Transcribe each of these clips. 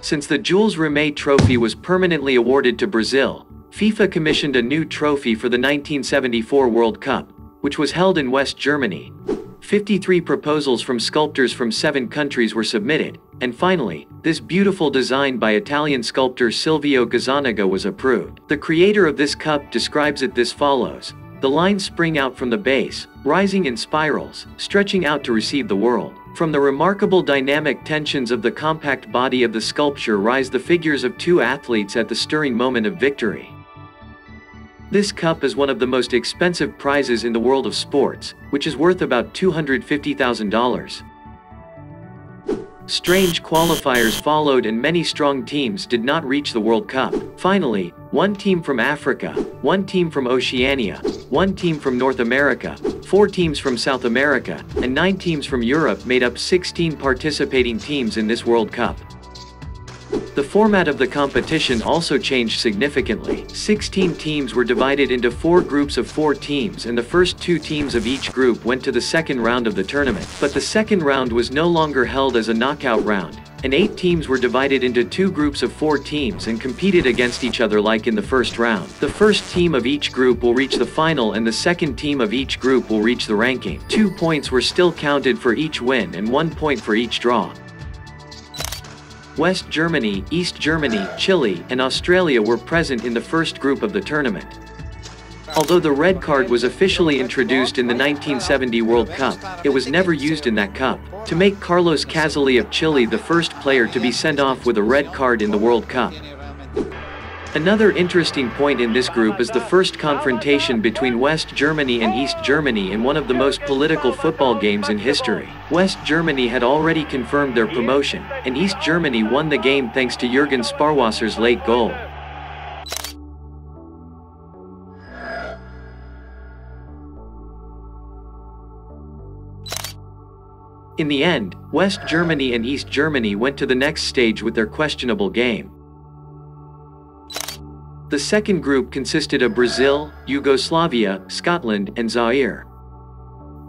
Since the Jules Rimet Trophy was permanently awarded to Brazil, FIFA commissioned a new trophy for the 1974 World Cup, which was held in West Germany. 53 proposals from sculptors from 7 countries were submitted, and finally, this beautiful design by Italian sculptor Silvio Gazzaniga was approved. The creator of this cup describes it this follows: "The lines spring out from the base, rising in spirals, stretching out to receive the world. From the remarkable dynamic tensions of the compact body of the sculpture rise the figures of 2 athletes at the stirring moment of victory." This cup is one of the most expensive prizes in the world of sports, which is worth about $250,000. Strange qualifiers followed and many strong teams did not reach the World Cup. Finally, 1 team from Africa, 1 team from Oceania, 1 team from North America, 4 teams from South America, and 9 teams from Europe made up 16 participating teams in this World Cup. The format of the competition also changed significantly. 16 teams were divided into 4 groups of 4 teams, and the first 2 teams of each group went to the second round of the tournament. But the second round was no longer held as a knockout round, and 8 teams were divided into 2 groups of 4 teams and competed against each other like in the first round. The first team of each group will reach the final and the second team of each group will reach the ranking. 2 points were still counted for each win and 1 point for each draw. West Germany, East Germany, Chile, and Australia were present in the first group of the tournament. Although the red card was officially introduced in the 1970 World Cup, it was never used in that cup, to make Carlos Caselli of Chile the first player to be sent off with a red card in the World Cup. Another interesting point in this group is the first confrontation between West Germany and East Germany in one of the most political football games in history. West Germany had already confirmed their promotion, and East Germany won the game thanks to Jürgen Sparwasser's late goal. In the end, West Germany and East Germany went to the next stage with their questionable game. The second group consisted of Brazil, Yugoslavia, Scotland, and Zaire.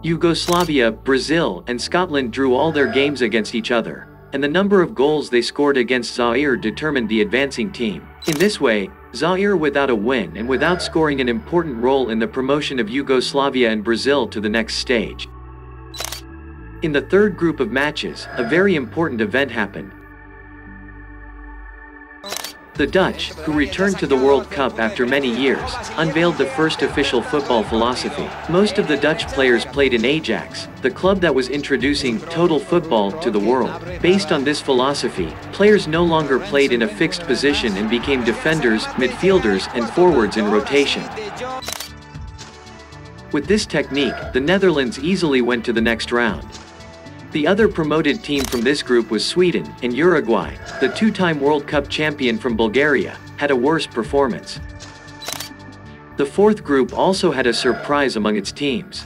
Yugoslavia, Brazil, and Scotland drew all their games against each other, and the number of goals they scored against Zaire determined the advancing team. In this way, Zaire without a win and without scoring an important role in the promotion of Yugoslavia and Brazil to the next stage. In the third group of matches, a very important event happened. The Dutch, who returned to the World Cup after many years, unveiled the first official football philosophy. Most of the Dutch players played in Ajax, the club that was introducing total football to the world. Based on this philosophy, players no longer played in a fixed position and became defenders, midfielders, and forwards in rotation. With this technique, the Netherlands easily went to the next round. The other promoted team from this group was Sweden, and Uruguay, the 2-time World Cup champion from Bulgaria, had a worse performance. The fourth group also had a surprise among its teams.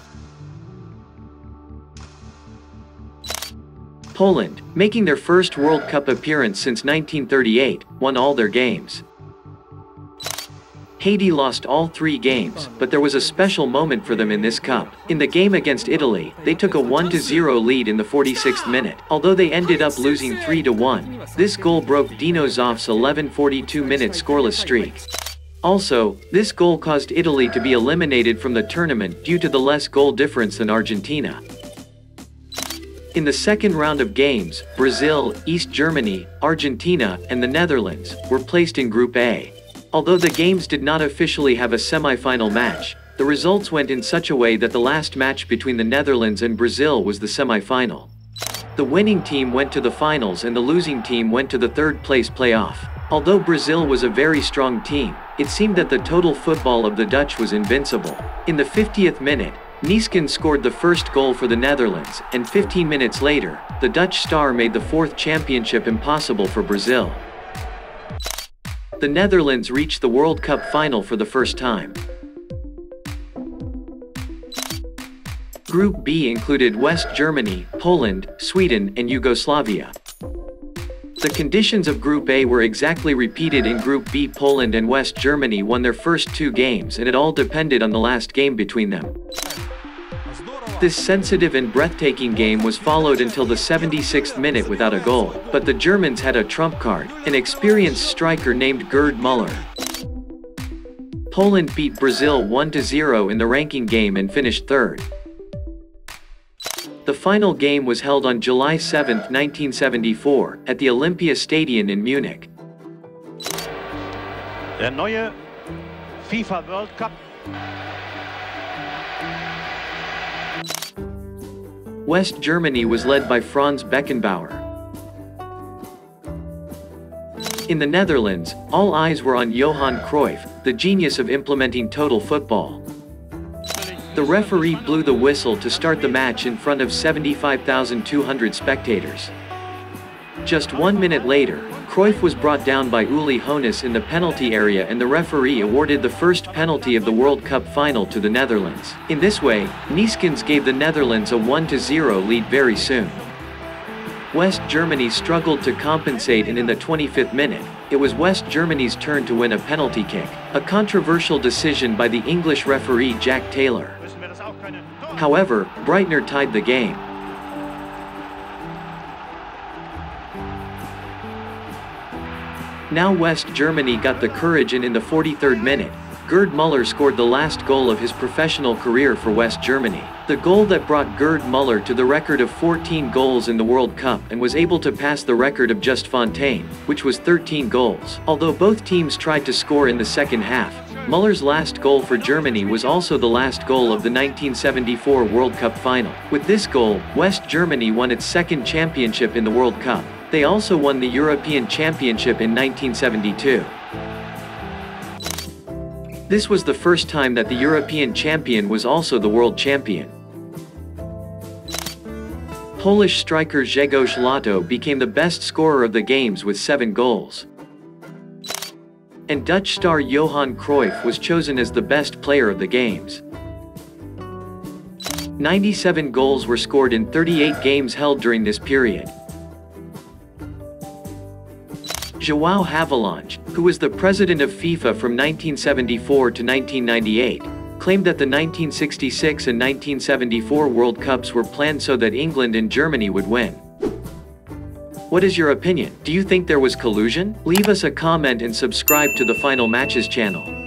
Poland, making their first World Cup appearance since 1938, won all their games. Haiti lost all 3 games, but there was a special moment for them in this cup. In the game against Italy, they took a 1-0 lead in the 46th minute. Although they ended up losing 3-1, this goal broke Dino Zoff's 11-42-minute scoreless streak. Also, this goal caused Italy to be eliminated from the tournament due to the less goal difference than Argentina. In the second round of games, Brazil, East Germany, Argentina, and the Netherlands were placed in Group A. Although the games did not officially have a semi-final match, the results went in such a way that the last match between the Netherlands and Brazil was the semi-final. The winning team went to the finals and the losing team went to the third-place playoff. Although Brazil was a very strong team, it seemed that the total football of the Dutch was invincible. In the 50th minute, Neeskens scored the first goal for the Netherlands, and 15 minutes later, the Dutch star made the 4th championship impossible for Brazil. The Netherlands reached the World Cup final for the first time. Group B included West Germany, Poland, Sweden, and Yugoslavia. The conditions of Group A were exactly repeated in Group B. Poland and West Germany won their first 2 games and it all depended on the last game between them. This sensitive and breathtaking game was followed until the 76th minute without a goal, but the Germans had a trump card, an experienced striker named Gerd Müller. Poland beat Brazil 1-0 in the ranking game and finished third. The final game was held on July 7, 1974, at the Olympia Stadion in Munich. Der neue FIFA World Cup. West Germany was led by Franz Beckenbauer. In the Netherlands, all eyes were on Johan Cruyff, the genius of implementing total football. The referee blew the whistle to start the match in front of 75,200 spectators. Just 1 minute later, Cruyff was brought down by Uli Hoeneß in the penalty area and the referee awarded the first penalty of the World Cup final to the Netherlands. In this way, Neeskens gave the Netherlands a 1-0 lead very soon. West Germany struggled to compensate and in the 25th minute, it was West Germany's turn to win a penalty kick, a controversial decision by the English referee Jack Taylor. However, Breitner tied the game. Now West Germany got the courage and in the 43rd minute, Gerd Müller scored the last goal of his professional career for West Germany. The goal that brought Gerd Müller to the record of 14 goals in the World Cup and was able to pass the record of Just Fontaine, which was 13 goals. Although both teams tried to score in the second half, Müller's last goal for Germany was also the last goal of the 1974 World Cup final. With this goal, West Germany won its second championship in the World Cup. They also won the European Championship in 1972. This was the first time that the European champion was also the world champion. Polish striker Grzegorz Lato became the best scorer of the games with 7 goals. And Dutch star Johan Cruyff was chosen as the best player of the games. 97 goals were scored in 38 games held during this period. João Havelange, who was the president of FIFA from 1974 to 1998, claimed that the 1966 and 1974 World Cups were planned so that England and Germany would win. What is your opinion? Do you think there was collusion? Leave us a comment and subscribe to the Final Matches channel.